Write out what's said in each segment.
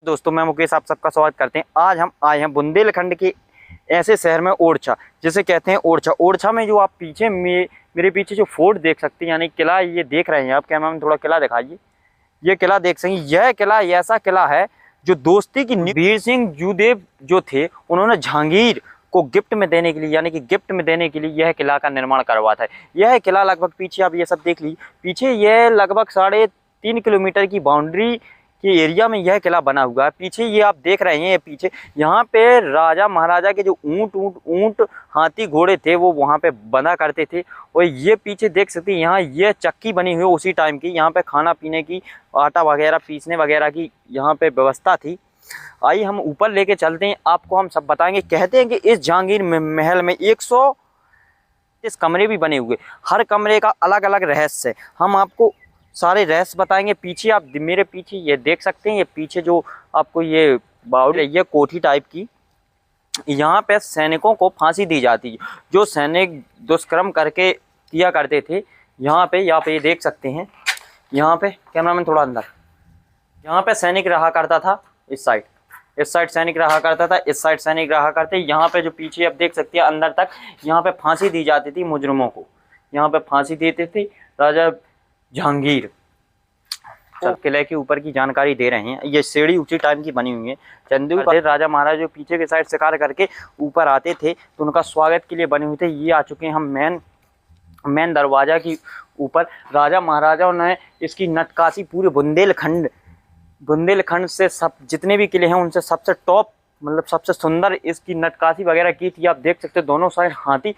दोस्तों मैं मुकेश आप सबका स्वागत करते हैं। आज हम आए हैं बुंदेलखंड के ऐसे शहर में ओरछा, जिसे कहते हैं ओरछा। ओरछा में जो आप पीछे मेरे पीछे जो फोर्ट देख सकते हैं यानी किला, ये देख रहे हैं आप। कैमरा में थोड़ा किला दिखाइए। ये किला देख सकते हैं। यह किला ऐसा किला है जो दोस्ती की वीर सिंह जूदेव जो थे, उन्होंने जहांगीर को गिफ्ट में देने के लिए यानी कि गिफ्ट में देने के लिए यह किला का निर्माण करवा था। यह किला लगभग पीछे आप ये सब देख लीजिए, पीछे यह लगभग 3.5 किलोमीटर की बाउंड्री के एरिया में यह किला बना हुआ है। पीछे ये आप देख रहे हैं, पीछे यहाँ पे राजा महाराजा के जो ऊंट हाथी घोड़े थे वो वहाँ पे बंधा करते थे। और ये पीछे देख सकते हैं, यहाँ ये चक्की बनी हुई है उसी टाइम की। यहाँ पे खाना पीने की, आटा वगैरह पीसने वगैरह की यहाँ पे व्यवस्था थी। आइए हम ऊपर लेके चलते हैं, आपको हम सब बताएंगे। कहते हैं कि इस जहांगीर महल में 130 कमरे भी बने हुए, हर कमरे का अलग अलग रहस्य है। हम आपको सारे रहस्य बताएंगे। पीछे आप मेरे पीछे ये देख सकते हैं, ये पीछे जो आपको ये बाउल, ये कोठी टाइप की, यहाँ पे सैनिकों को फांसी दी जाती है। जो सैनिक दुष्कर्म करके किया करते थे, यहाँ पे ये देख सकते हैं। यहाँ पे कैमरा में थोड़ा अंदर, यहाँ पे सैनिक रहा करता था। इस साइड सैनिक रहा करता था, इस साइड सैनिक रहा करते। यहाँ पे जो पीछे आप देख सकते हैं अंदर तक, यहाँ पे फांसी दी जाती थी मुजरिमों को। यहाँ पे फांसी देते थे राजा जहांगीर। किले के ऊपर की जानकारी दे रहे हैं। ये सीढ़ी उसी टाइम की बनी हुई है। चंदू राजा महाराज जो पीछे के साइड शिकार करके ऊपर आते थे तो उनका स्वागत के लिए बने हुए थे। ये आ चुके हैं हम मेन दरवाजा की ऊपर। राजा महाराजाओं ने इसकी नक्काशी पूरे बुंदेलखंड से सब जितने भी किले हैं उनसे सबसे टॉप, मतलब सबसे सुंदर इसकी नक्काशी वगैरह की थी। आप देख सकते हैं दोनों साइड हाथी,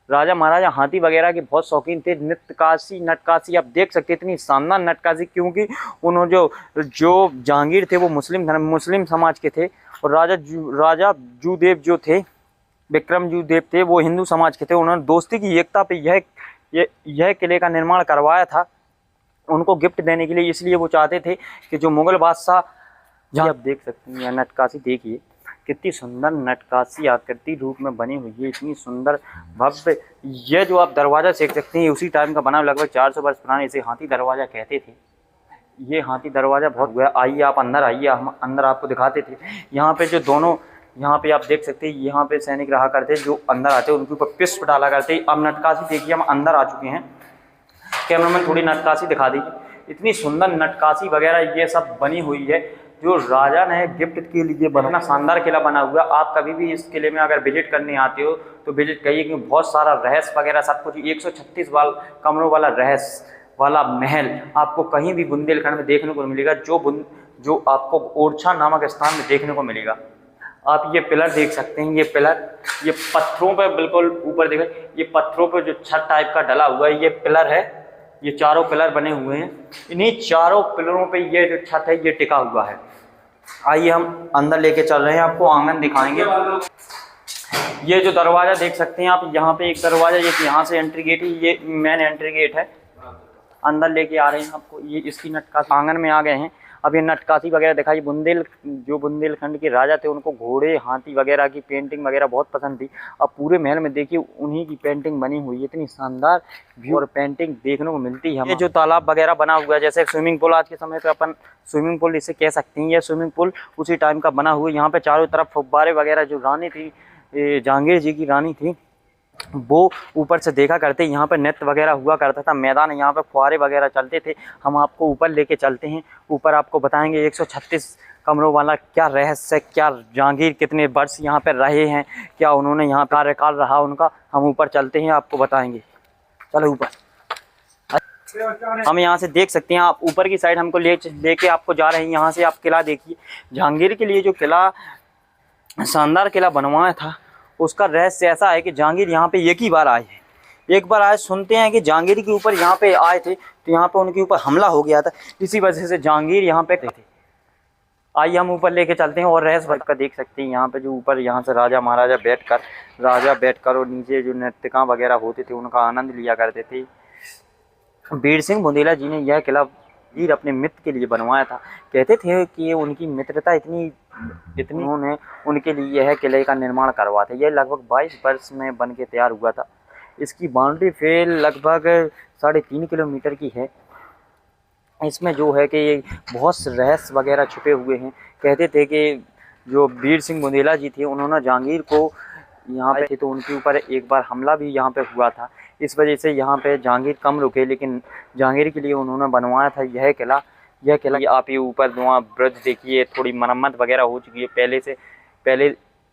राजा महाराजा हाथी वगैरह के बहुत शौकीन थे। नटकाशी आप देख सकते हैं, इतनी शानदार नटकाशी, क्योंकि उन्होंने जो जहांगीर थे वो मुस्लिम समाज के थे। और राजा जूदेव जो थे, विक्रम जूदेव थे, वो हिंदू समाज के थे। उन्होंने दोस्ती की एकता पे यह किले का निर्माण करवाया था उनको गिफ्ट देने के लिए। इसलिए वो चाहते थे कि जो मुगल बादशाह, जहाँ आप देख सकते हैं यह नटकाशी देखिए, कितनी सुंदर नटकाशी आकृति रूप में बनी हुई है, इतनी सुंदर भव्य। ये जो आप दरवाज़ा देख सकते हैं उसी टाइम का बना, लगभग 400 वर्ष पुराने। इसे हाथी दरवाज़ा कहते थे। ये हाथी दरवाज़ा बहुत हुआ। आइए आप अंदर आइए, हम अंदर आपको दिखाते थे। यहाँ पे जो दोनों, यहाँ पे आप देख सकते हैं, यहाँ पे सैनिक रहा करते जो अंदर आते उनके ऊपर पुष्प डाला करते। अब नटकाशी देखिए, हम अंदर आ चुके हैं। कैमरा में थोड़ी नटकाशी दिखा दीजिए। इतनी सुंदर नटकाशी वगैरह ये सब बनी हुई है जो राजा ने गिफ्ट के लिए बना। शानदार किला बना हुआ। आप कभी भी इस किले में अगर विजिट करने आते हो तो विजिट करिए, क्योंकि बहुत सारा रहस्य वगैरह सब कुछ, 136 कमरों वाला रहस्य वाला महल आपको कहीं भी बुंदेलखंड में देखने को मिलेगा, जो आपको ओरछा नामक स्थान में देखने को मिलेगा। आप ये पिलर देख सकते हैं, ये पिलर ये पत्थरों पर बिल्कुल ऊपर देखें, ये पत्थरों पर जो छत टाइप का डला हुआ है ये पिलर है। ये चारों पिलर बने हुए हैं, इन्हीं चारों पिलरों पे ये जो छत है ये टिका हुआ है। आइए हम अंदर लेके चल रहे हैं, आपको आंगन दिखाएंगे। ये जो दरवाजा देख सकते हैं आप, यहाँ पे एक दरवाजा, ये यहाँ से एंट्री गेट है, ये मेन एंट्री गेट है। अंदर लेके आ रहे हैं आपको। ये इसकी नटकाशी, आंगन में आ गए हैं। अब ये नटकाशी वगैरह दिखाई। बुंदेलखंड के राजा थे, उनको घोड़े हाथी वगैरह की पेंटिंग वगैरह बहुत पसंद थी। अब पूरे महल में देखिए उन्हीं की पेंटिंग बनी हुई है। इतनी शानदार व्यू और पेंटिंग देखने को मिलती है। ये जो तालाब वगैरह बना हुआ है, जैसे स्विमिंग पूल, आज के समय पे अपन स्विमिंग पूल इसे कह सकते हैं। ये स्विमिंग पूल उसी टाइम का बना हुआ है। यहाँ पे चारों तरफ फुब्बारे वगैरह, जो रानी थी, जहांगीर जी की रानी थी, वो ऊपर से देखा करते। यहाँ पर नृत्य वगैरह हुआ करता था। मैदान, यहाँ पे फुहारे वगैरह चलते थे। हम आपको ऊपर लेके चलते हैं। ऊपर आपको बताएंगे 136 कमरों वाला क्या रहस्य, क्या जहांगीर कितने वर्ष यहाँ पर रहे हैं, क्या उन्होंने यहाँ कार्यकाल रहा उनका। हम ऊपर चलते हैं, आपको बताएंगे। चलो ऊपर। हम यहाँ से देख सकते हैं, आप ऊपर की साइड हमको लेके आपको जा रहे हैं। यहाँ से आप किला देखिए। जहांगीर के लिए जो किला, शानदार किला बनवाया था, उसका रहस्य ऐसा है कि जहांगीर यहाँ पे एक ही बार आए हैं। एक बार आए, सुनते हैं कि जहांगीर के ऊपर यहाँ पे आए थे तो यहाँ पे उनके ऊपर हमला हो गया था, इसी वजह से जहांगीर यहाँ पे थे। आइए हम ऊपर लेके चलते हैं और रहस्य भर का देख सकते हैं। यहाँ पे जो ऊपर, यहाँ से राजा महाराजा बैठकर और नीचे जो नृत्यकां वगैरह होते थे उनका आनंद लिया करते थे। वीर सिंह बुंदेला जी ने यह किला वीर अपने मित्र के लिए बनवाया था। कहते थे कि उनकी मित्रता इतनी उन्होंने उनके लिए यह किले का निर्माण करवा था। यह लगभग 22 वर्ष में बन के तैयार हुआ था। इसकी बाउंड्री फेल लगभग 3.5 किलोमीटर की है। इसमें जो है कि बहुत से रहस्य वगैरह छुपे हुए हैं कहते थे कि जो वीर सिंह बुंदेला जी थे उन्होंने जहांगीर को यहाँ पे थे तो उनके ऊपर एक बार हमला भी यहाँ पे हुआ था। इस वजह से यहाँ पे जहांगीर कम रुके, लेकिन जहांगीर के लिए उन्होंने बनवाया था यह किला। यह किला आप ये ऊपर धुआं ब्रिज देखिए, थोड़ी मरम्मत वगैरह हो चुकी है, पहले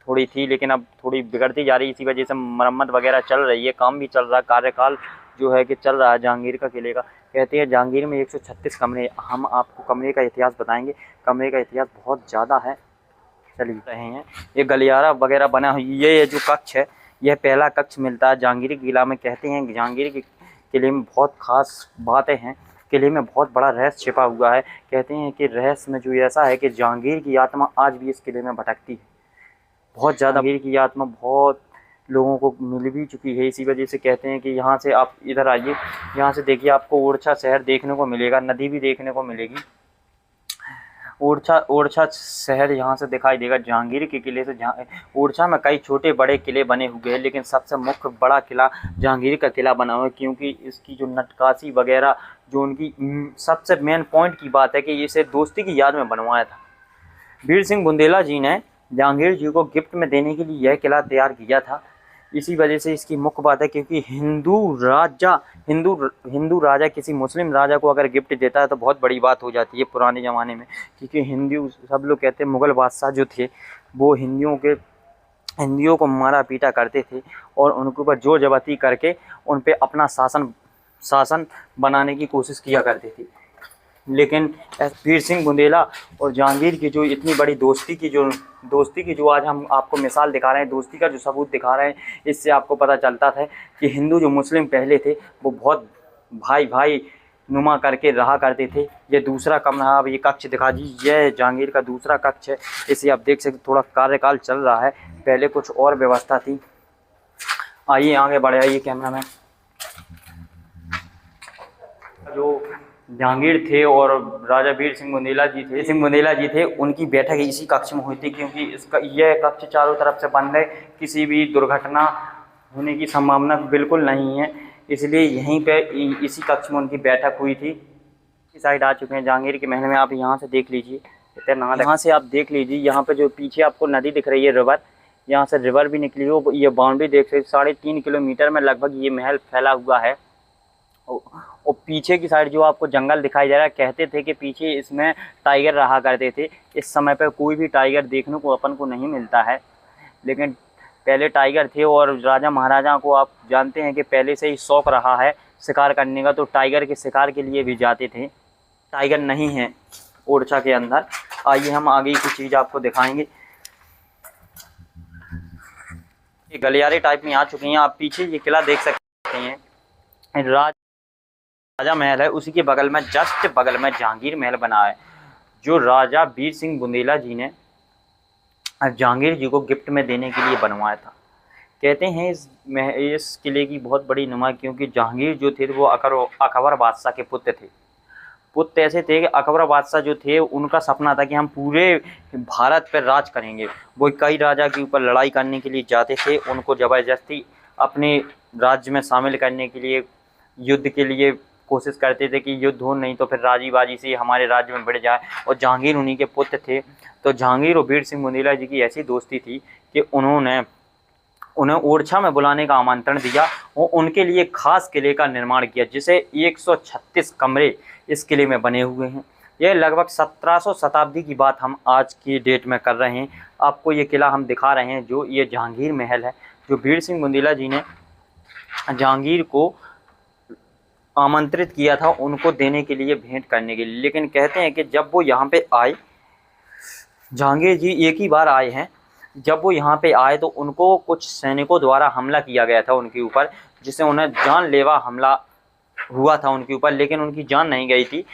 थोड़ी थी लेकिन अब थोड़ी बिगड़ती जा रही है, इसी वजह से मरम्मत वगैरह चल रही है, काम भी चल रहा है, कार्यकाल जो है कि चल रहा है जहांगीर का किले का। कहते हैं जहांगीर में 136 कमरे। हम आपको कमरे का इतिहास बताएंगे, कमरे का इतिहास बहुत ज़्यादा है। चलिए रहे हैं ये गलियारा वगैरह बना हुआ, ये जो कक्ष है यह पहला कक्ष मिलता है जहांगीर किला में। कहते हैं जहांगीर के किले में बहुत खास बातें हैं, किले में बहुत बड़ा रहस्य छिपा हुआ है। कहते हैं कि रहस्य में जो ऐसा है कि जहांगीर की आत्मा आज भी इस किले में भटकती है, बहुत ज़्यादा। जहांगीर की आत्मा बहुत लोगों को मिल भी चुकी है, इसी वजह से कहते हैं कि यहाँ से आप इधर आइए, यहाँ से देखिए आपको ओरछा शहर देखने को मिलेगा, नदी भी देखने को मिलेगी। ओरछा शहर यहाँ से दिखाई देगा जहांगीर के किले से। ओरछा में कई छोटे बड़े किले बने हुए हैं, लेकिन सबसे मुख्य बड़ा किला जहांगीर का किला बना हुआ है, क्योंकि इसकी जो नक्काशी वगैरह जो उनकी सबसे मेन पॉइंट की बात है कि इसे दोस्ती की याद में बनवाया था। वीर सिंह बुंदेला जी ने जहांगीर जी को गिफ्ट में देने के लिए यह किला तैयार किया था। इसी वजह से इसकी मुख्य बात है क्योंकि हिंदू राजा किसी मुस्लिम राजा को अगर गिफ्ट देता है तो बहुत बड़ी बात हो जाती है पुराने ज़माने में, क्योंकि हिंदू सब लोग कहते हैं मुग़ल बादशाह जो थे वो हिंदियों को मारा पीटा करते थे और उनके ऊपर जोर जबरदस्ती करके उन पे अपना शासन बनाने की कोशिश किया करते थे। लेकिन वीर सिंह बुंदेला और जहांगीर की जो इतनी बड़ी दोस्ती की जो आज हम आपको मिसाल दिखा रहे हैं, दोस्ती का जो सबूत दिखा रहे हैं, इससे आपको पता चलता था कि हिंदू जो मुस्लिम पहले थे वो बहुत भाई नुमा करके रहा करते थे। ये दूसरा कमरा अब ये कक्ष दिखा दीजिए, यह जहांगीर का दूसरा कक्ष है। इसे आप देख सकते थोड़ा कार्यकाल चल रहा है, पहले कुछ और व्यवस्था थी। आइए आगे बढ़े, आइए कैमरा मैन। जो जहांगीर थे और राजा वीर सिंह बुंदेला जी थे उनकी बैठक इसी कक्ष में हुई थी, क्योंकि यह कक्ष चारों तरफ से बंद है, किसी भी दुर्घटना होने की संभावना बिल्कुल नहीं है, इसलिए यहीं पे इसी कक्ष में उनकी बैठक हुई थी। इस साइड आ चुके हैं जहांगीर के महल में, आप यहाँ से देख लीजिए, यहाँ से आप देख लीजिए, यहाँ पे जो पीछे आपको नदी दिख रही है रिवर, यहाँ से रिवर भी निकली हो, ये बाउंड्री देख सकते 3.5 किलोमीटर में लगभग ये महल फैला हुआ है। और पीछे की साइड जो आपको जंगल दिखाई दे रहा है, कहते थे कि पीछे इसमें टाइगर रहा करते थे। इस समय पर कोई भी टाइगर देखने को अपन को नहीं मिलता है, लेकिन पहले टाइगर थे और राजा महाराजा को आप जानते हैं कि पहले से ही शौक़ रहा है शिकार करने का, तो टाइगर के शिकार के लिए भी जाते थे। टाइगर नहीं है ओरछा के अंदर। आइए हम आगे की चीज़ आपको दिखाएंगे। ये गलियारे टाइप में आ चुके हैं, आप पीछे ये किला देख सकते हैं, राजा महल है, उसी के बगल में जस्ट बगल में जहांगीर महल बना है, जो राजा वीर सिंह बुंदेला जी ने जहांगीर जी को गिफ्ट में देने के लिए बनवाया था। कहते हैं इस किले की बहुत बड़ी नुमा, क्योंकि जहांगीर जो थे वो अकबर बादशाह के पुत्र थे। पुत्र ऐसे थे कि अकबर बादशाह जो थे उनका सपना था कि हम पूरे भारत पर राज करेंगे। वो कई राजा के ऊपर लड़ाई करने के लिए जाते थे, उनको ज़बरदस्ती अपने राज्य में शामिल करने के लिए युद्ध के लिए कोशिश करते थे कि युद्ध हो, नहीं तो फिर राजी बाजी से हमारे राज्य में बढ़ जाए। और जहांगीर उन्हीं के पुत्र थे, तो जहांगीर और वीर सिंह बुंदेला जी की ऐसी दोस्ती थी कि उन्हें ओरछा में बुलाने का आमंत्रण दिया और उनके लिए खास किले का निर्माण किया, जिसे 136 कमरे इस किले में बने हुए हैं। यह लगभग 1700 शताब्दी की बात हम आज की डेट में कर रहे हैं। आपको ये किला हम दिखा रहे हैं, जो ये जहांगीर महल है, जो वीर सिंह बुंदेला जी ने जहांगीर को आमंत्रित किया था उनको देने के लिए, भेंट करने के लिए। लेकिन कहते हैं कि जब वो यहाँ पे आए, जहांगीर जी एक ही बार आए हैं, जब वो यहाँ पे आए तो उनको कुछ सैनिकों द्वारा हमला किया गया था उनके ऊपर, जिससे उन्हें जानलेवा हमला हुआ था उनके ऊपर, लेकिन उनकी जान नहीं गई थी,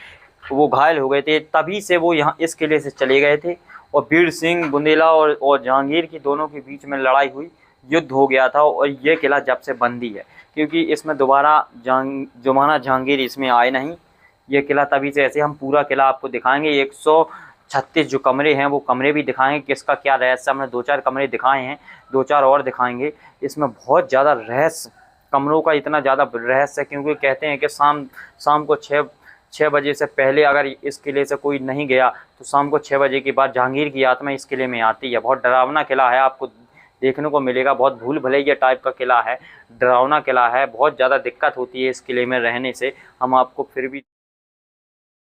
वो घायल हो गए थे। तभी से वो यहाँ इस किले से चले गए थे और वीर सिंह बुंदेला और जहांगीर की दोनों के बीच में लड़ाई हुई, युद्ध हो गया था और ये किला जब से बंदी है, क्योंकि इसमें दोबारा जमाना जहांगीर इसमें आए नहीं। ये किला तभी से ऐसे, हम पूरा किला आपको दिखाएंगे, 136 जो कमरे हैं वो कमरे भी दिखाएंगे, किसका क्या रहस्य। हमने 2-4 कमरे दिखाए हैं, 2-4 और दिखाएंगे। इसमें बहुत ज़्यादा रहस्य, कमरों का इतना ज़्यादा रहस्य है, क्योंकि कहते हैं कि शाम को 6 बजे से पहले अगर इस किले से कोई नहीं गया तो शाम को 6 बजे के बाद जहांगीर की आत्मा इस किले में आती है। बहुत डरावना किला है, आपको देखने को मिलेगा, बहुत भूल भुलैया टाइप का किला है, डरावना किला है, बहुत ज़्यादा दिक्कत होती है इस किले में रहने से। हम आपको फिर भी